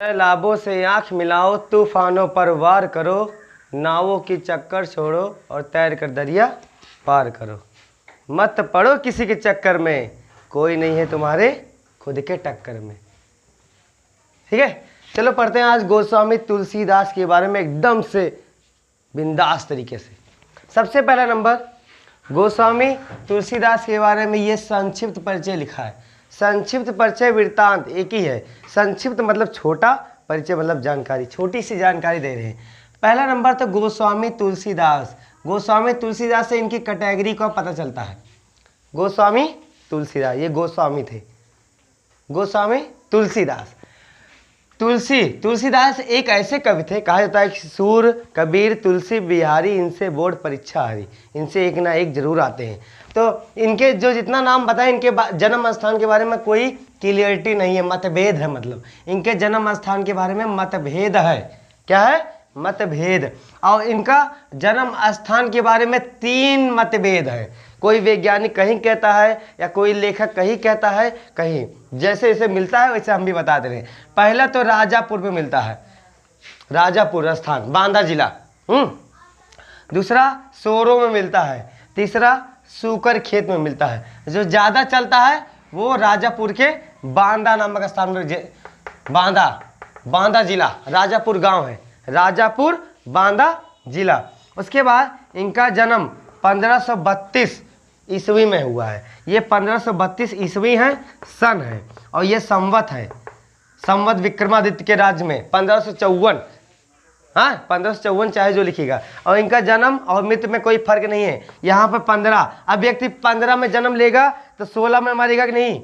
लाभों से आंख मिलाओ, तूफानों पर वार करो, नावों की चक्कर छोड़ो और तैर कर दरिया पार करो। मत पड़ो किसी के चक्कर में, कोई नहीं है तुम्हारे खुद के टक्कर में। ठीक है, चलो पढ़ते हैं आज गोस्वामी तुलसीदास के बारे में एकदम से बिंदास तरीके से। सबसे पहला नंबर, गोस्वामी तुलसीदास के बारे में ये संक्षिप्त परिचय लिखा है। संक्षिप्त परिचय वृत्तांत एक ही है। संक्षिप्त मतलब छोटा, परिचय मतलब जानकारी, छोटी सी जानकारी दे रहे हैं। पहला नंबर तो गोस्वामी तुलसीदास। गोस्वामी तुलसीदास से इनकी कैटेगरी का पता चलता है। गोस्वामी तुलसीदास, ये गोस्वामी थे, गोस्वामी तुलसीदास। तुलसीदास एक ऐसे कवि थे, कहा जाता है कि सूर कबीर तुलसी बिहारी इनसे बोर्ड परीक्षा हरी, इनसे एक ना एक जरूर आते हैं। तो इनके जो जितना नाम बताए, इनके जन्म स्थान के बारे में कोई क्लियरिटी नहीं है, मतभेद है। मतलब इनके जन्म स्थान के बारे में मतभेद है। क्या है? मतभेद। और इनका जन्म स्थान के बारे में 3 मतभेद है। कोई वैज्ञानिक कहीं कहता है या कोई लेखक कहीं कहता है, कहीं जैसे जैसे मिलता है वैसे हम भी बता दे रहे हैं। पहला तो राजापुर में मिलता है, राजापुर राजस्थान, बांदा जिला। दूसरा सोरो में मिलता है। तीसरा सूकर खेत में मिलता है। जो ज़्यादा चलता है वो राजापुर के बांदा नामक स्थान में, बांदा जिला, राजापुर गांव है, राजापुर बांदा जिला। उसके बाद इनका जन्म 1532 ईस्वी में हुआ है। ये 1532 ईस्वी है, सन है, और ये संवत है, संवत विक्रमादित्य के राज्य में 1554। हाँ, 1554 चाहे जो लिखिएगा। और इनका जन्म और मृत्यु में कोई फर्क नहीं है। यहाँ पर 15, अब व्यक्ति 15 में जन्म लेगा तो 16 में मरेगा कि नहीं?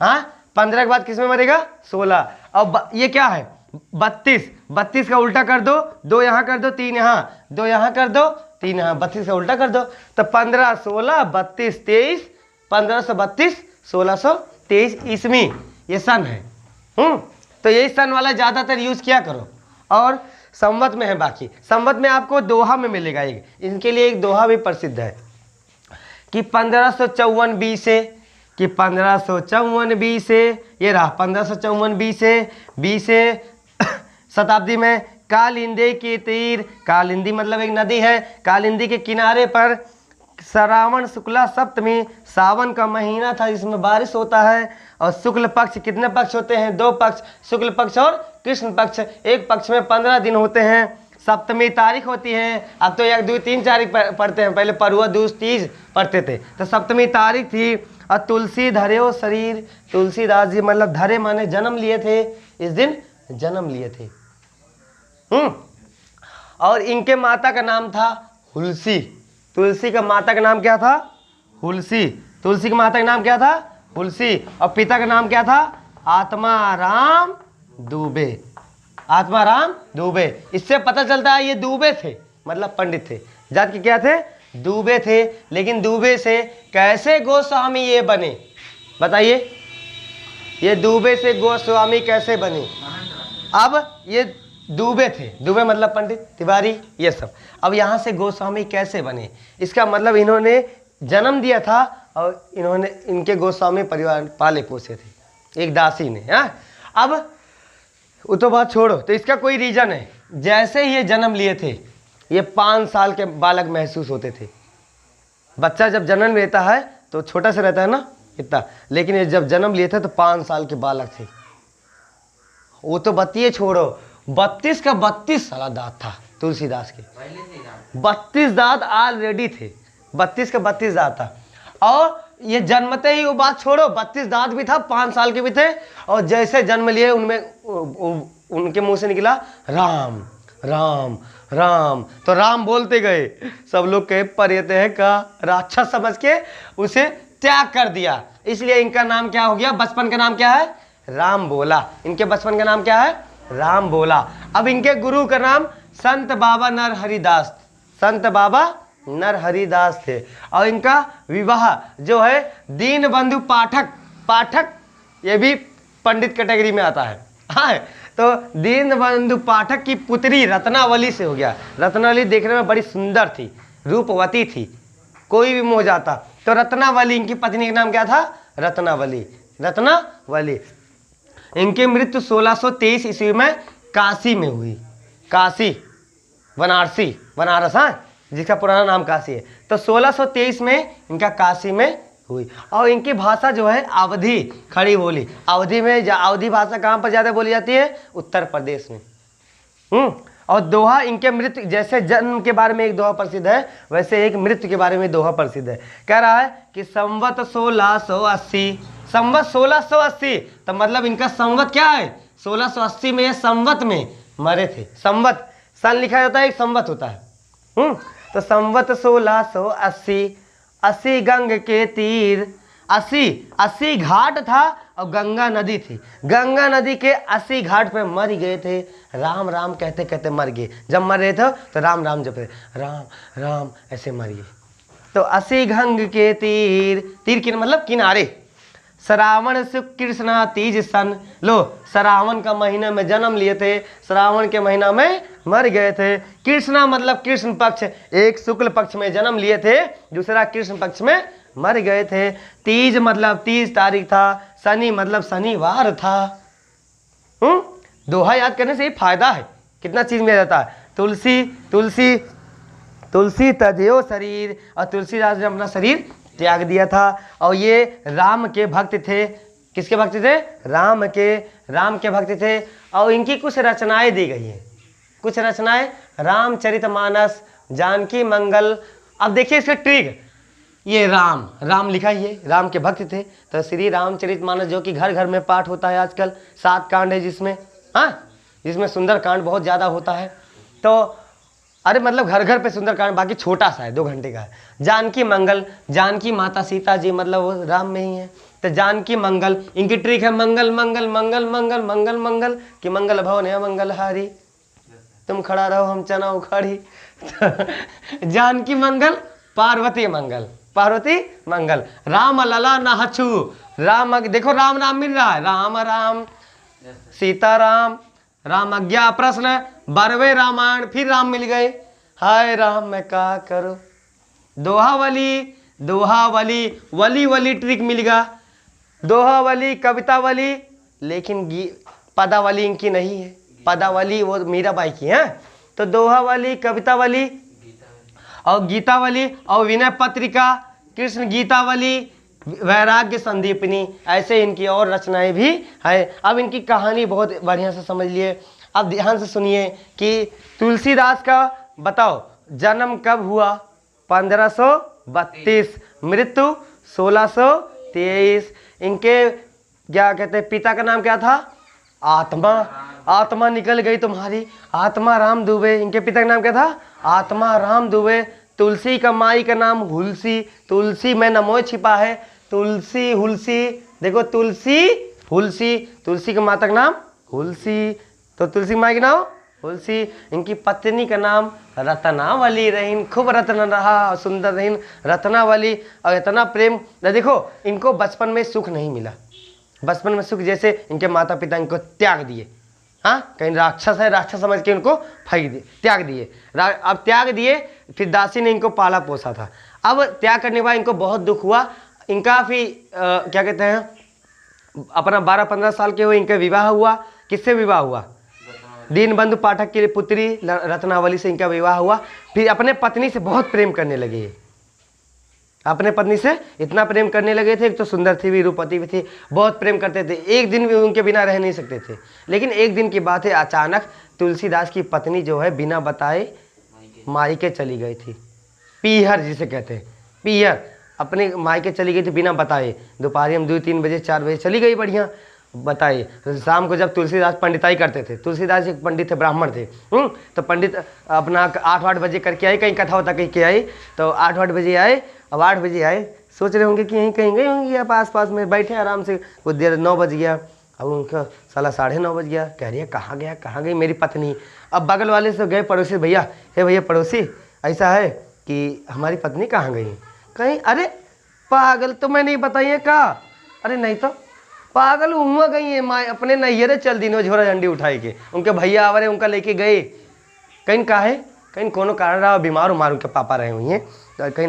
हाँ, 15 के बाद किस में मरेगा? 16। और ये क्या है? 32 का उल्टा कर दो, 2 यहाँ कर दो, 3 यहाँ, 2 यहाँ कर दो, 3 यहाँ, 32 का उल्टा कर दो तो 15, 16, 32, 23, 1532, 1623 ईस्वी ये सन है। तो यही सन वाला ज़्यादातर यूज़ किया करो। और संवत में है, बाकी संवत में आपको दोहा में मिलेगा। एक इनके लिए एक दोहा भी प्रसिद्ध है कि 1554 बी से, कि 1554 बी से, ये रहा 1554 बी से शताब्दी में कालिंदी के तीर, कालिंदी मतलब एक नदी है, कालिंदी के किनारे पर श्रावण शुक्ला सप्तमी, सावन का महीना था जिसमें बारिश होता है। और शुक्ल पक्ष, कितने पक्ष होते हैं? 2 पक्ष, शुक्ल पक्ष और कृष्ण पक्ष। एक पक्ष में 15 दिन होते हैं। सप्तमी तारीख होती है। अब तो 1, 2, 3 तारीख पढ़ते हैं, पहले परुआ दूज तीज पढ़ते थे। तो सप्तमी तारीख थी। और तुलसी धर्यो शरीर, तुलसीदास जी मतलब धरे माने जन्म लिए थे, इस दिन जन्म लिए थे। और इनके माता का नाम था हुलसी। तुलसी का माता का नाम क्या था? हुलसी। तुलसी की माता का नाम क्या था? हुलसी। और पिता का नाम क्या था? आत्माराम दुबे। आत्माराम दुबे। इससे पता चलता है ये दुबे थे, मतलब पंडित थे। जात के क्या थे? दुबे थे। लेकिन दुबे से कैसे गोस्वामी ये बने? बताइए, ये दुबे से गोस्वामी कैसे बने? अब ये दुबे थे, दुबे मतलब पंडित, तिवारी, ये सब। अब यहाँ से गोस्वामी कैसे बने? इसका मतलब इन्होंने जन्म दिया था और इन्होंने इनके गोस्वामी परिवार पाले पोसे थे, एक दासी ने। अब वो तो बात छोड़ो, तो इसका कोई रीजन है। जैसे ही ये जन्म लिए थे, ये 5 साल के बालक महसूस होते थे। बच्चा जब जन्म लेता है तो छोटा सा रहता है ना, इतना, लेकिन ये जब जन्म लिए थे तो 5 साल के बालक थे। वो तो बत्तिये छोड़ो, 32 का 32 साला दांत था तुलसीदास के, 32 दांत ऑलरेडी थे, 32 का 32 दांत था। और ये जन्मते ही वो बात छोड़ो, 32 दांत भी था, 5 साल के भी थे। और जैसे जन्म लिए उनमें उनके मुंह से निकला राम राम राम, तो राम बोलते गए। सब लोग कहे पर ये है का राक्षस समझ के उसे त्याग कर दिया। इसलिए इनका नाम क्या हो गया? बचपन का नाम क्या है? राम बोला। इनके बचपन का नाम क्या है? राम बोला। अब इनके गुरु का नाम संत बाबा नरहरिदास, संत बाबा नरहरिदास थे। और इनका विवाह जो है दीनबंधु पाठक, ये भी पंडित कैटेगरी में आता है। हाँ, तो दीनबंधु पाठक की पुत्री रत्नावली से हो गया। रत्नावली देखने में बड़ी सुंदर थी, रूपवती थी, कोई भी मोह जाता। तो रत्नावली, इनकी पत्नी का नाम क्या था? रत्नावली। इनकी मृत्यु 1623 ईस्वी में काशी में हुई। काशी, बनारसी, बनारस, हाँ, जिसका पुराना नाम काशी है। तो 1623 में इनका काशी में हुई। और इनकी भाषा जो है अवधी खड़ी बोली। अवधि में अवधी भाषा कहाँ पर ज़्यादा बोली जाती है? उत्तर प्रदेश में। और दोहा इनके मृत्यु, जैसे जन्म के बारे में एक दोहा प्रसिद्ध है, वैसे एक मृत्यु के बारे में दोहा प्रसिद्ध है। कह रहा है कि संवत 1680, संवत 1680, तो मतलब इनका संवत क्या है? 1680 में, संवत में मरे थे। संवत, सन लिखा जाता है, एक संवत होता है। तो संवत 1680, 80 गंग के तीर, 80 घाट था और गंगा नदी थी। गंगा नदी के 80 घाट पे मर गए थे। राम राम कहते कहते मर गए। जब मर रहे थे तो राम राम जप रहे, राम राम ऐसे मर गए। तो 80 गंग के तीर, तीर के मतलब किनारे। श्रावण शुक्ल कृष्णा तीज सन, लो श्रावण का महीना में जन्म लिए थे, श्रावण के महीना में मर गए थे। कृष्णा मतलब कृष्ण पक्ष, एक शुक्ल पक्ष में जन्म लिए थे, दूसरा कृष्ण पक्ष में मर गए थे। तीज मतलब 30 तारीख था, शनि मतलब शनिवार था। दोहा याद करने से ही फायदा है, कितना चीज में जाता है। तुलसी, तुलसी, तुलसी तजयो शरीर, और तुलसीदास ने अपना शरीर त्याग दिया था। और ये राम के भक्त थे। किसके भक्त थे? राम के भक्त थे। और इनकी कुछ रचनाएं दी गई हैं, कुछ रचनाएं, रामचरितमानस, जानकी मंगल। अब देखिए इसका ट्रिक, ये राम लिखा, ये राम के भक्त थे। तो श्री रामचरितमानस जो कि घर घर में पाठ होता है आजकल, 7 कांड है जिसमें, हाँ, जिसमें सुंदर कांड बहुत ज़्यादा होता है। तो अरे मतलब घर घर पे सुंदर कांड, बाकी छोटा सा है, 2 घंटे का है। जानकी मंगल, जानकी माता सीता जी मतलब वो राम में ही है। तो जानकी मंगल, इनकी ट्रिक है मंगल मंगल मंगल मंगल मंगल मंगल कि मंगल भवन है मंगल हारी, तुम खड़ा रहो हम चना उखाड़ी। जानकी मंगल, पार्वती मंगल, पार्वती मंगल। राम लला नहछु, राम, देखो राम नाम मिल रहा है, राम राम, सीता राम, राम अज्ञा प्रश्न, 12वें रामायण, फिर राम मिल गए। हाय राम मैं क्या करूं। दोहावली, दोहावली, वली वली ट्रिक मिल गया। दोहावली, कवितावली, लेकिन पदावली इनकी नहीं है। पदावली वो मीराबाई की है। तो दोहावली, कवितावली और गीतावली और विनय पत्रिका, कृष्ण गीतावली, वैराग्य संदीपनी, ऐसे इनकी और रचनाएं भी हैं। अब इनकी कहानी बहुत बढ़िया से समझ लिए। अब ध्यान से सुनिए कि तुलसीदास का बताओ जन्म कब हुआ? 1532, मृत्यु 1623। इनके क्या कहते हैं, पिता का नाम क्या था? आत्मा, आत्मा निकल गई तुम्हारी, आत्मा राम दुबे। इनके पिता का नाम क्या था? आत्मा राम दुबे। तुलसी का माई का नाम हुलसी, तुलसी में नमो छिपा है, तुलसी हुलसी, देखो तुलसी हुलसी, तुलसी के माता का नाम हुलसी, तो तुलसी माई का नाम हुलसी। इनकी पत्नी का नाम रत्नावली रहीन, खूब रत्न रहा, सुंदर रहीन, रत्नावली। और इतना प्रेम, देखो इनको बचपन में सुख नहीं मिला, बचपन में सुख, जैसे इनके माता पिता इनको त्याग दिए, हाँ, कहीं राक्षस है, राक्षस समझ के उनको फेंक दिए, त्याग दिए। अब त्याग दिए, फिर दासी ने इनको पाला पोसा था। अब त्याग करने के बाद इनको बहुत दुख हुआ। इनका फिर क्या कहते हैं, अपना 12-15 साल के हुए इनका विवाह हुआ। किससे विवाह हुआ? दीनबंधु पाठक की पुत्री रत्नावली से इनका विवाह हुआ। फिर अपने पत्नी से बहुत प्रेम करने लगे, अपने पत्नी से इतना प्रेम करने लगे थे। एक तो सुंदर थी भी, रूपवती भी थी, बहुत प्रेम करते थे, एक दिन भी उनके बिना रह नहीं सकते थे। लेकिन एक दिन की बात है, अचानक तुलसीदास की पत्नी जो है बिना बताए मायके चली गई थी। पीहर जिसे कहते हैं, पीहर, अपने मायके चली गई थी बिना बताए। दोपहर में 2-3 बजे 4 बजे चली गई, बढ़िया बताइए। तो शाम को जब तुलसीदास पंडिताई करते थे, तुलसीदास एक पंडित थे, ब्राह्मण थे, तो पंडित अपना 8-8 बजे करके आए, कहीं कथा होता कहीं के आई, तो 8-8 बजे आए। अब 8 बजे आए, सोच रहे होंगे कि यहीं कहीं गई होंगी या पास में बैठे आराम से, कुछ देर 9 बज गया। अब उनका साला 9:30 बज गया। कह रही है कहाँ गया, कहाँ गई मेरी पत्नी। अब बगल वाले से गए पड़ोसी, भैया हे भैया पड़ोसी, ऐसा है कि हमारी पत्नी कहाँ गई? कहीं, अरे पागल, तो मैं नहीं बताइए कहा, अरे नहीं तो पागल हुआ गई है माँ, अपने नैहरे चल दी, झोरा झंडी उठाई के, उनके भैया आवरे उनका लेके गए। कहीं का है, कहीं कोनो कारण रहा, बीमार उमार उनके पापा रहे हुए हैं कहीं।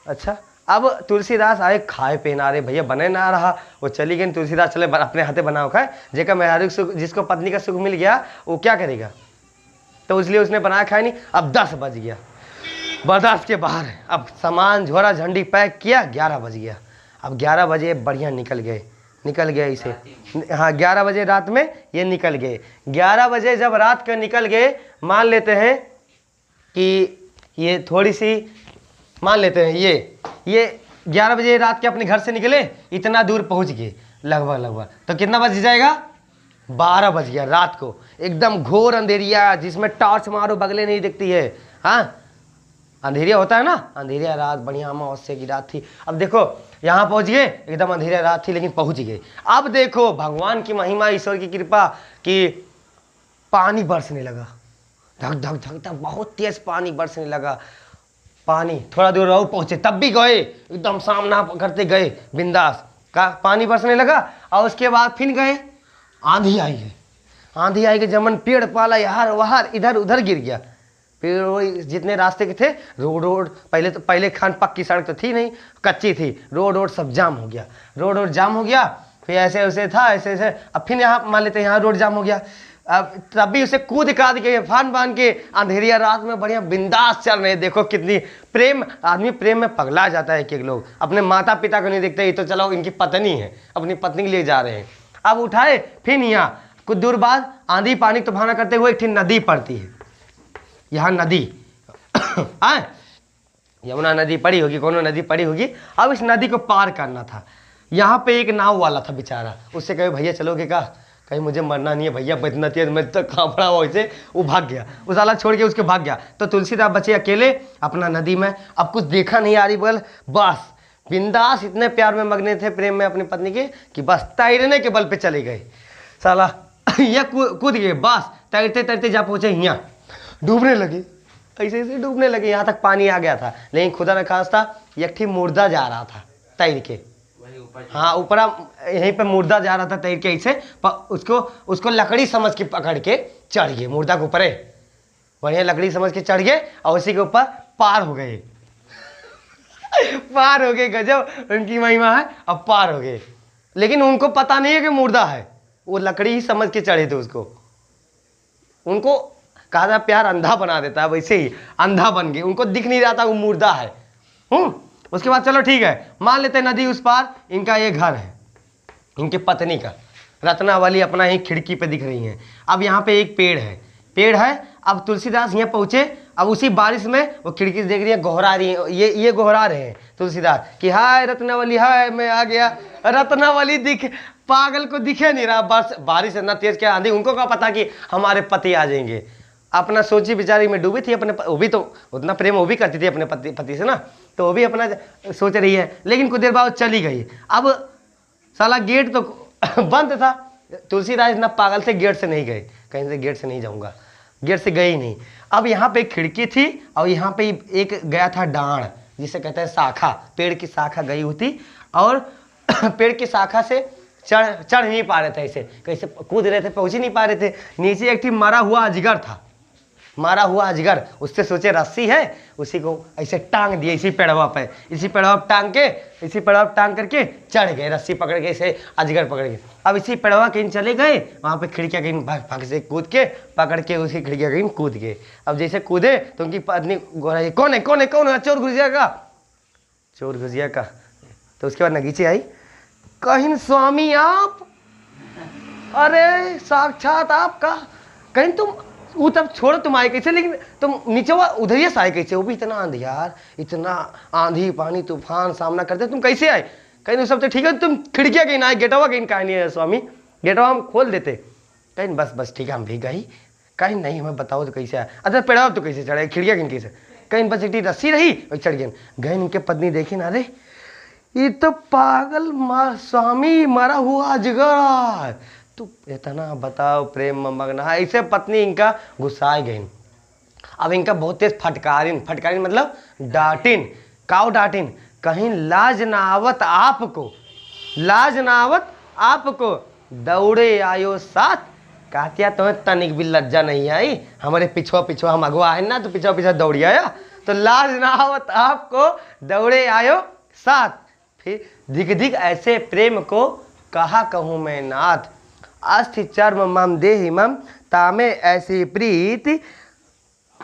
अच्छा, अब तुलसीदास आए खाए पहना रहे भैया बने ना रहा, वो चली गई। तुलसीदास चले अपने हाथे बनाओ खाए, जेका मेहरारू सुख, जिसको पत्नी का सुख मिल गया वो क्या करेगा, तो इसलिए उसने बनाया खाया नहीं। अब 10 बज गया, बर्दाश्त के बाहर है। अब सामान झोरा झंडी पैक किया, 11 बज गया। अब 11 बजे बढ़िया निकल गए इसे, हाँ 11 बजे रात में ये निकल गए। 11 बजे जब रात के निकल गए, मान लेते हैं कि ये थोड़ी सी मान लेते हैं ये 11 बजे रात के अपने घर से निकले, इतना दूर पहुंच गए लगभग, तो कितना बज जाएगा, 12 बज गया रात को। एकदम घोर अंधेरिया, जिसमें टॉर्च मारो बगले नहीं दिखती है। हाँ अंधेरिया होता है ना, अंधेरिया रात, बढ़िया अमावस्या की रात थी। अब देखो यहाँ पहुंच गए, एकदम अंधेरिया रात थी लेकिन पहुंच गए। अब देखो भगवान की महिमा, ईश्वर की कृपा कि पानी बरसने लगा, धक धक धक धक, बहुत तेज पानी बरसने लगा। पानी थोड़ा दूर रहो पहुंचे, तब भी गए, एकदम सामना करते गए बिंदास का, पानी बरसने लगा। और उसके बाद फिर गए, आंधी आई गई, जमन पेड़ पाला यार वहार इधर उधर गिर गया। फिर जितने रास्ते के थे, रोड पहले खान पक्की सड़क तो थी नहीं, कच्ची थी, रोड सब जाम हो गया। फिर ऐसे वैसे था, ऐसे अब फिर यहाँ मान लेते यहाँ रोड जाम हो गया। अब तब भी उसे कूद काद के फान बांध के अंधेरिया रात में बढ़िया बिंदास चल रहे। देखो कितनी प्रेम, आदमी प्रेम में पगला जाता है। कि लोग अपने माता पिता को नहीं देखते, ये तो चलो इनकी पत्नी है, अपनी पत्नी के लिए जा रहे हैं। अब उठाए, फिर यहाँ कुछ दूर बाद आंधी पानी तूफाना करते हुए एक नदी पड़ती है, यहाँ नदी यमुना नदी पड़ी होगी, कोनो नदी पड़ी होगी। अब इस नदी को पार करना था। यहाँ पे एक नाव वाला था बेचारा, उससे कहे भैया चलोगे का, कहीं मुझे मरना नहीं है भैया, इतना तेज मैं तो कांपड़ा वैसे, वो भाग गया, उस आला छोड़ के उसके भाग गया। तो तुलसीदास बचे अकेले अपना नदी में। अब कुछ देखा नहीं आ रही, बल बस बिंदास, इतने प्यार में मगने थे, प्रेम में अपनी पत्नी के, कि बस तैरने के बल पे चले गए साला यह कूद गए। बस तैरते तैरते जा पहुंचे, यहाँ डूबने लगे, ऐसे डूबने लगे, यहाँ तक पानी आ गया था। लेकिन खुदा न खास्ता एक ठीक मुर्दा जा रहा था तैर के, हाँ ऊपर यहीं पे मुर्दा जा रहा था तैर के, ऐसे उसको लकड़ी समझ के पकड़ के चढ़ गए, मुर्दा के ऊपर बढ़िया लकड़ी समझ के चढ़ गए, और उसी के ऊपर पार हो गए पार हो गए। गजब उनकी महिमा है, अब पार हो गए। लेकिन उनको पता नहीं है कि मुर्दा है, वो लकड़ी ही समझ के चढ़े थे उसको। उनको कहा था प्यार अंधा बना देता है, वैसे ही अंधा बन गए, उनको दिख नहीं रहा था वो मुर्दा है। उसके बाद चलो ठीक है, मान लेते नदी उस पार इनका ये घर है, इनकी पत्नी का, रत्नावली अपना ही खिड़की पे दिख रही हैं। अब यहाँ पे एक पेड़ है। अब तुलसीदास यहाँ पहुँचे, अब उसी बारिश में वो खिड़की से देख रही है, गोहरा रही है, ये गोहरा रहे हैं तुलसीदास कि हाय रत्नावली, हाय मैं आ गया। रत्नावली पागल को दिखे नहीं रहा, बस बारिश इतना तेज, क्या आंधी, उनको क्या पता कि हमारे पति आ जाएंगे। अपना सोची बिचारी में डूबी थी अपने, वो भी तो उतना प्रेम वो भी करती थी अपने पति से ना, तो वो भी अपना सोच रही है। लेकिन कुछ देर बाद चली गई। अब साला गेट तो बंद था, तुलसीदास इतना पागल थे, गेट से नहीं गए, कहीं से गेट से नहीं जाऊंगा, गेट से गए ही नहीं। अब यहाँ पे एक खिड़की थी, और यहाँ पे एक गया था डांड, जिसे कहते हैं शाखा, पेड़ की शाखा गई होती, और पेड़ की शाखा से चढ़ नहीं पा रहे थे, ऐसे कैसे कूद रहे थे, पहुँच ही नहीं पा रहे थे। नीचे एक मरा हुआ अजगर था, मारा हुआ अजगर, उससे सोचे रस्सी है, उसी को ऐसे टांग दिए, इसी पेड़वा पे, इसी पेड़वा टांग के, इसी पेड़वा टांग करके चढ़ गए, रस्सी पकड़ के, इसे अजगर पकड़ के। अब इसी पेड़वा कहीं चले गए, वहाँ पे खिड़कियाँ कहीं भाग से कूद के पकड़ के, उसी खिड़कियाँ कहीं कूद गए। अब जैसे कूदे तो उनकी पत्नी गोरा, कौन है, चोर घुसिया का। तो उसके बाद नगीचे आई, कहीं स्वामी आप, अरे साक्षात आपका, कहीं तुम वो तब छोड़ो तुम आए कैसे, लेकिन तुम नीचे उधर ही से आए कैसे, वो भी इतना अंधियार, इतना आंधी पानी तूफान सामना करते, तुम कैसे आए। कहीं सब तो ठीक है, तुम खिड़कियाँ कहीं ना आए, गेटवा कहीं कहा नहीं है स्वामी, गेटवा हम खोल देते। कहीं बस ठीक है हम भी गई, कहीं नहीं हमें बताओ तो कैसे आए। अच्छा पेड़वा तो कैसे चढ़े, खिड़कियाँ कहीं कैसे, कहीं बस इतनी रस्सी रही और चढ़ गए। इनके पत्नी देखी ना, अरे ये तो पागल स्वामी मरा हुआ अजगर, तो इतना बताओ प्रेम में मगन है। ऐसे पत्नी इनका गुस्सा गई। अब इनका बहुत तेज फटकारिन मतलब डांटिन, काउ डांटिन, कहीं लाज नावत आपको दौड़े आयो साथ, कहतिया तुम्हें तनिक भी लज्जा नहीं आई, हमारे पिछवा हम अगवा है ना, तो पिछवा दौड़ी आया, तो लाज नावत आपको दौड़े आयो साथ। फिर धिक धिक ऐसे प्रेम को कहा कहूँ मैं नाथ। अस्थि चर्म मम देहि मम तामे ऐसी प्रीति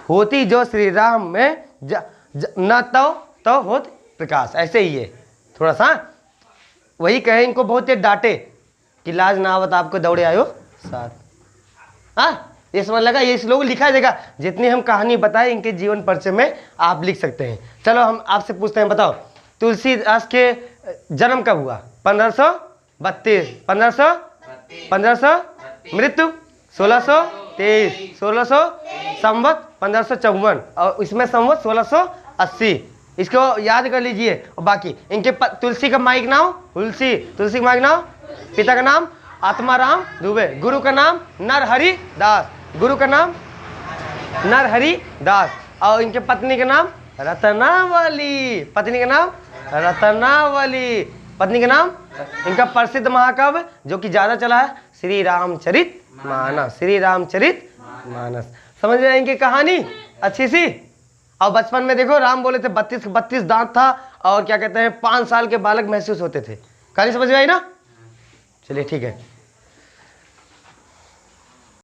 होती जो श्री राम में न तो होत प्रकाश। ऐसे ही है थोड़ा सा, वही कहे इनको बहुत ही डांटे कि लाज ना आवत आपको दौड़े आयो साथ। हाँ ये समझ लगा, ये श्लोक लिखा जाएगा। जितनी हम कहानी बताए इनके जीवन परिचय में आप लिख सकते हैं। चलो हम आपसे पूछते हैं, बताओ तुलसीदास के जन्म कब हुआ? 1532, 1500 मृत्यु 1623, 1600 संवत 1554 और इसमें संवत 1680। इसको याद कर लीजिए। और बाकी इनके तुलसी का माई का नाम तुलसी, तुलसी का माई का नाम, पिता का नाम आत्माराम दुबे, गुरु का नाम नरहरि दास, गुरु का नाम नरहरि दास, और इनके पत्नी का नाम रत्नावली, पत्नी का नाम रत्नावली, पत्नी का नाम। इनका प्रसिद्ध महाकाव्य जो कि ज्यादा चला है श्री रामचरित मानस, श्री रामचरित मानस। समझ रहे हैं इनकी कहानी अच्छी सी। और बचपन में देखो राम बोले थे 32 दांत था, और क्या कहते हैं 5 साल के बालक महसूस होते थे। कहानी समझ में आई ना? चलिए ठीक है।